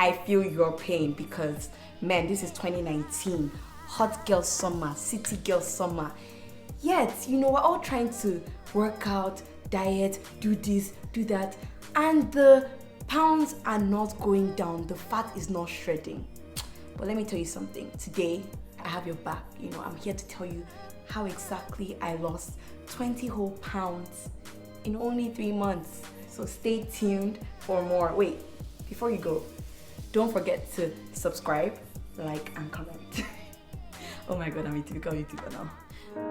I feel your pain because, man, this is 2019. Hot girl summer, city girl summer. Yet, we're all trying to work out, diet, do this, do that, and the pounds are not going down. The fat is not shredding. But let me tell you something. Today, I have your back. I'm here to tell you how exactly I lost 20 whole pounds in only 3 months. So stay tuned for more. Wait, before you go, don't forget to subscribe, like, and comment. Oh my god, I'm a typical YouTuber now.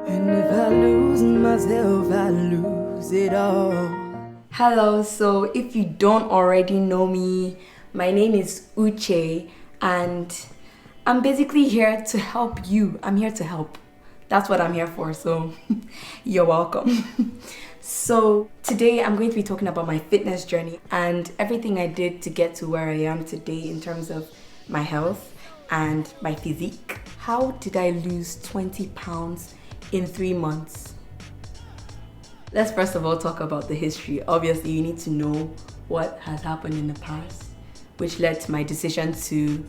And if I lose myself, I lose it all. Hello, so if you don't already know me, my name is Uche, and I'm basically here to help you. I'm here to help. That's what I'm here for, so you're welcome. So today I'm going to be talking about my fitness journey and everything I did to get to where I am today in terms of my health and my physique. How did I lose 20 pounds in 3 months? Let's first of all talk about the history. Obviously, you need to know what has happened in the past, which led to my decision to,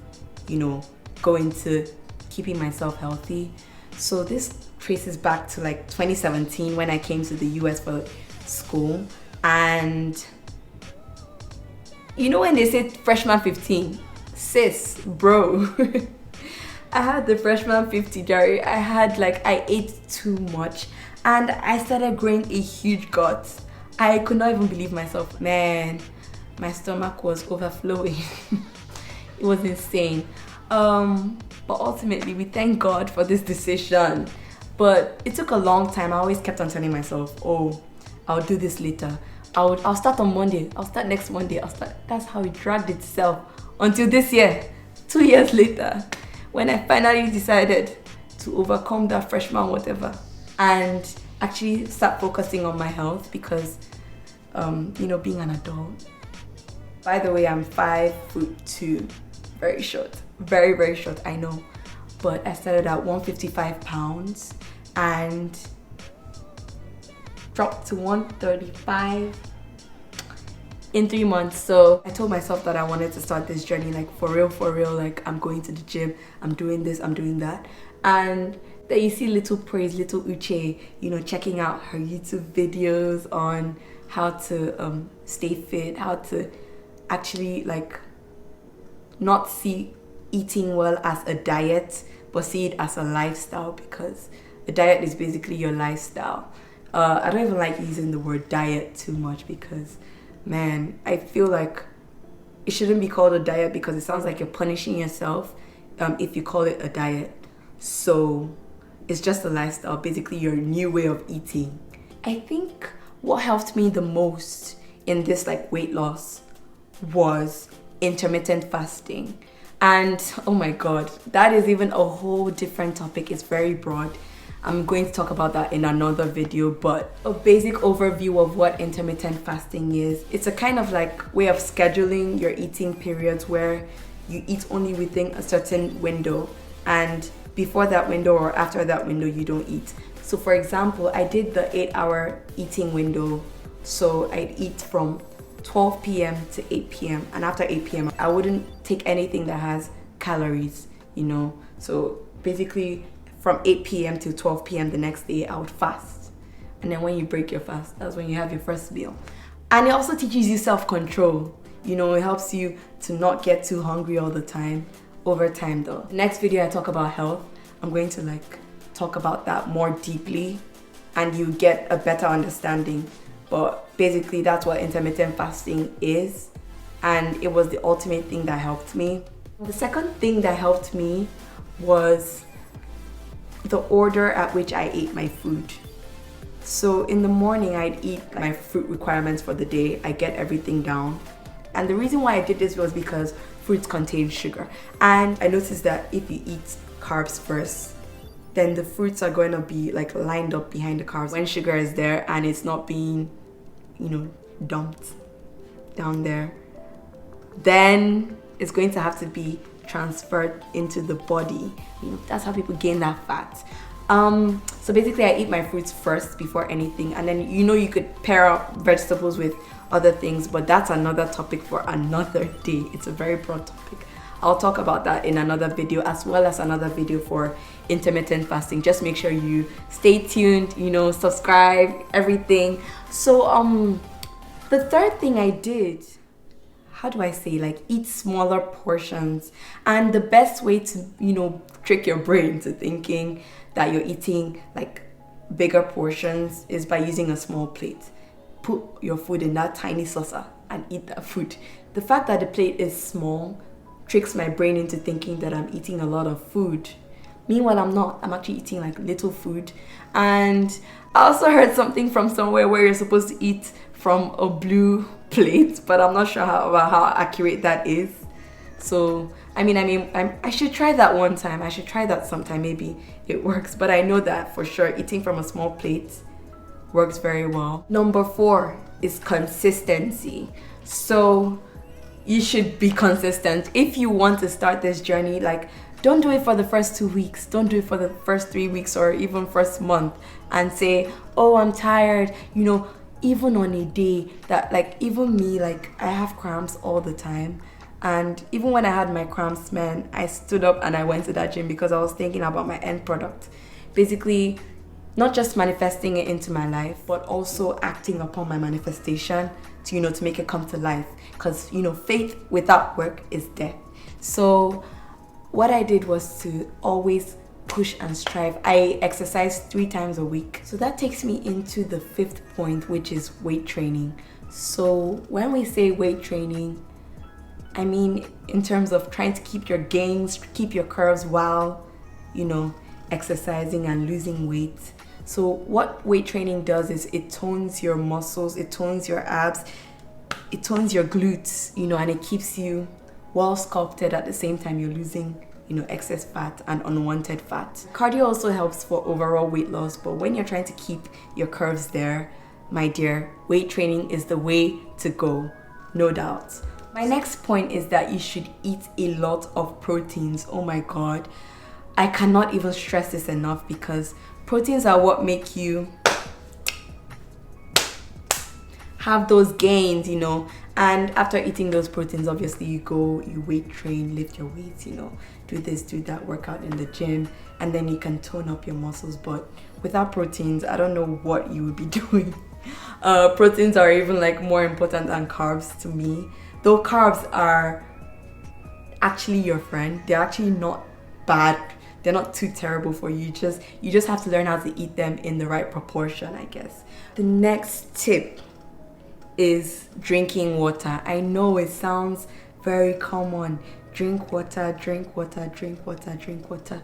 go into keeping myself healthy. So this traces back to like 2017 when I came to the US for school. And when they say freshman 15, sis, bro, I had the freshman 50 diary. I ate too much and I started growing a huge gut. I could not even believe myself. Man, my stomach was overflowing. It was insane. But ultimately, we thank God for this decision. But it took a long time. I always kept on telling myself, oh, I'll do this later. I'll start on Monday. I'll start next Monday. That's how it dragged itself until this year, 2 years later, when I finally decided to overcome that freshman whatever and actually start focusing on my health because, being an adult. By the way, I'm 5'2", very short, very, very short, I know. But I started at 155 pounds and dropped to 135 in 3 months. So I told myself that I wanted to start this journey, like for real, like I'm going to the gym, I'm doing this, I'm doing that. And then you see little Uche, checking out her YouTube videos on how to stay fit, how to actually not see eating well as a diet, but see it as a lifestyle, because a diet is basically your lifestyle. I don't even like using the word diet too much because, man, I feel like it shouldn't be called a diet because it sounds like you're punishing yourself if you call it a diet. So it's just a lifestyle, basically your new way of eating. I think what helped me the most in this weight loss was intermittent fasting. And oh my god, that is even a whole different topic. It's very broad. I'm going to talk about that in another video, but a basic overview of what intermittent fasting is. It's a kind of way of scheduling your eating periods where you eat only within a certain window, and before that window or after that window you don't eat. So for example, I did the 8-hour eating window. So I'd eat from 12 p.m. to 8 p.m. and after 8 p.m. I wouldn't take anything that has calories, So basically from 8 p.m. to 12 p.m. the next day I would fast. And then when you break your fast, that's when you have your first meal. And it also teaches you self-control. It helps you to not get too hungry all the time over time though. Next video I talk about health. I'm going to talk about that more deeply and you get a better understanding. But basically that's what intermittent fasting is, and it was the ultimate thing that helped me. The second thing that helped me was the order at which I ate my food. So in the morning I'd eat my fruit requirements for the day. I get everything down. And the reason why I did this was because fruits contain sugar. And I noticed that if you eat carbs first, then the fruits are going to be lined up behind the carbs when sugar is there and it's not being dumped down there, then it's going to have to be transferred into the body. That's how people gain that fat. So basically I eat my fruits first before anything, and then you could pair up vegetables with other things, but that's another topic for another day. It's a very broad topic. I'll talk about that in another video, as well as another video for intermittent fasting. Just make sure you stay tuned, subscribe, everything. So the third thing I did, how do I say, like, eat smaller portions. And the best way to trick your brain to thinking that you're eating like bigger portions is by using a small plate. Put your food in that tiny saucer and eat that food. The fact that the plate is small tricks my brain into thinking that I'm eating a lot of food. Meanwhile, I'm not. I'm actually eating like little food. And I also heard something from somewhere where you're supposed to eat from a blue plate, but I'm not sure how accurate that is. So I should try that one time. I should try that sometime. Maybe it works. But I know that for sure eating from a small plate works very well. Number 4 is consistency. So you should be consistent. If you want to start this journey, like, don't do it for the first 2 weeks. Don't do it for the first 3 weeks or even first month and say, oh, I'm tired. Even on a day that, like, even me, like, I have cramps all the time. And even when I had my cramps, man, I stood up and I went to that gym because I was thinking about my end product. Basically, not just manifesting it into my life, but also acting upon my manifestation to make it come to life. Because, faith without work is death. So what I did was to always push and strive. I exercise 3 times a week. So that takes me into the 5th point, which is weight training. So when we say weight training, I mean in terms of trying to keep your gains, keep your curves while, exercising and losing weight. So what weight training does is it tones your muscles, it tones your abs, it tones your glutes, and it keeps you well sculpted at the same time you're losing, excess fat and unwanted fat. Cardio also helps for overall weight loss, but when you're trying to keep your curves there, my dear, weight training is the way to go, no doubt. My next point is that you should eat a lot of proteins. Oh my God. I cannot even stress this enough because proteins are what make you have those gains, and after eating those proteins, obviously you weight train, lift your weights, do this, do that, work out in the gym, and then you can tone up your muscles. But without proteins, I don't know what you would be doing. Proteins are even like more important than carbs to me, though carbs are actually your friend. They're actually not bad. They're not too terrible for you. You just have to learn how to eat them in the right proportion, I guess. The next tip is drinking water. I know it sounds very common. Drink water, drink water, drink water, drink water.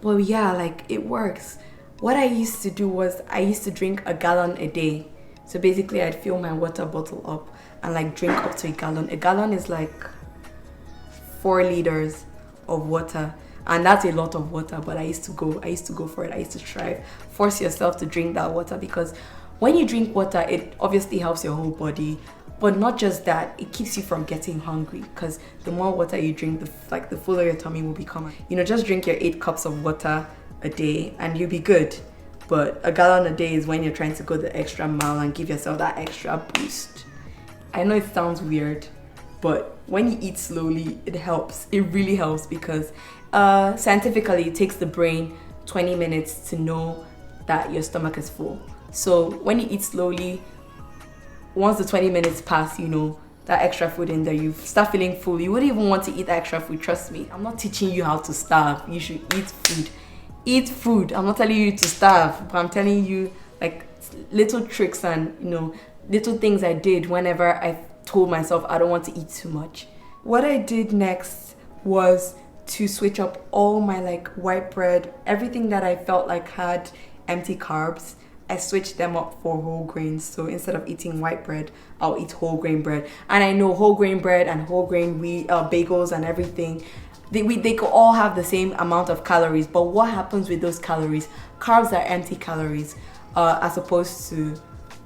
But yeah, like, it works. What I used to do was I used to drink a gallon a day. So basically I'd fill my water bottle up and like drink up to a gallon. A gallon is like 4 liters of water. And that's a lot of water, but I used to go for it. I used to strive. Force yourself to drink that water, because when you drink water, it obviously helps your whole body. But not just that, it keeps you from getting hungry, because the more water you drink, the fuller your tummy will become. Just drink your 8 cups of water a day and you'll be good. But a gallon a day is when you're trying to go the extra mile and give yourself that extra boost. I know it sounds weird, but when you eat slowly, it helps. It really helps, because scientifically, it takes the brain 20 minutes to know that your stomach is full. So when you eat slowly, once the 20 minutes pass, that extra food in there, you start feeling full. You wouldn't even want to eat extra food, trust me. I'm not teaching you how to starve. You should eat food. Eat food. I'm not telling you to starve, but I'm telling you like little tricks and little things I did whenever I told myself I don't want to eat too much. What I did next was to switch up all my like white bread, everything that I felt like had empty carbs. I switched them up for whole grains. So instead of eating white bread, I'll eat whole grain bread. And I know whole grain bread and whole grain wheat, bagels and everything, they could all have the same amount of calories. But what happens with those calories? Carbs are empty calories, as opposed to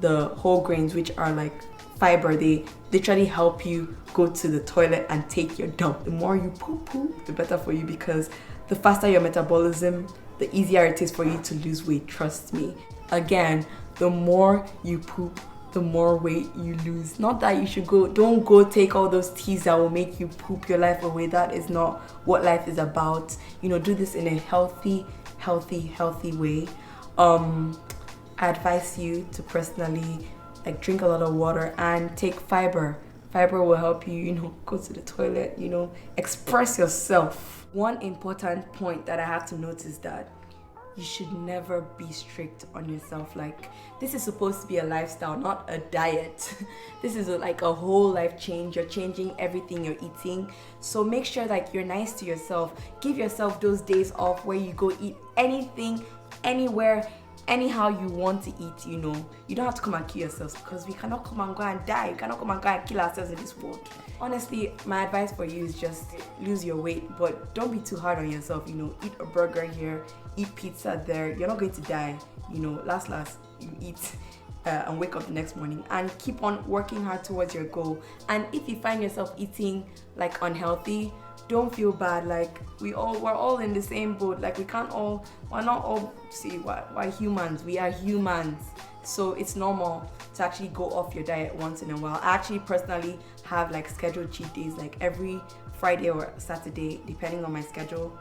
the whole grains, which are like fiber. They literally help you go to the toilet and take your dump. The more you poop, the better for you, because the faster your metabolism, the easier it is for you to lose weight, trust me. Again, the more you poop, the more weight you lose. Not that you should don't go take all those teas that will make you poop your life away. That is not what life is about. You know, do this in a healthy way. I advise you to personally like drink a lot of water and take fiber. Fiber will help you, you know, go to the toilet, you know, express yourself. One important point that I have to note is that you should never be strict on yourself. Like, this is supposed to be a lifestyle, not a diet. This is like a whole life change. You're changing everything you're eating. So make sure like you're nice to yourself. Give yourself those days off where you go eat anything, anywhere, anyhow you want to eat, you know. You don't have to come and kill yourselves, because we cannot come and go and die. We cannot come and go and kill ourselves in this world. Honestly, my advice for you is just lose your weight, but don't be too hard on yourself, you know. Eat a burger here, eat pizza there. You're not going to die, you know. Last you eat and wake up the next morning, and keep on working hard towards your goal. And if you find yourself eating like unhealthy, don't feel bad. Like, we're all in the same boat. Like, we're not all, see, we're humans. We are humans. So it's normal to actually go off your diet once in a while. I actually personally have like scheduled cheat days, like every Friday or Saturday, depending on my schedule.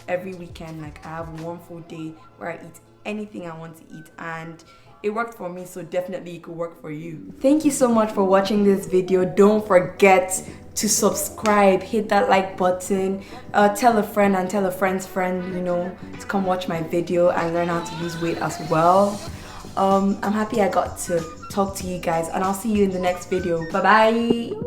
Every weekend, like I have one full day where I eat anything I want to eat, and it worked for me, so definitely it could work for you. Thank you so much for watching this video. Don't forget to subscribe, hit that like button, tell a friend and tell a friend's friend, you know, to come watch my video and learn how to lose weight as well. I'm happy I got to talk to you guys, and I'll see you in the next video. Bye bye.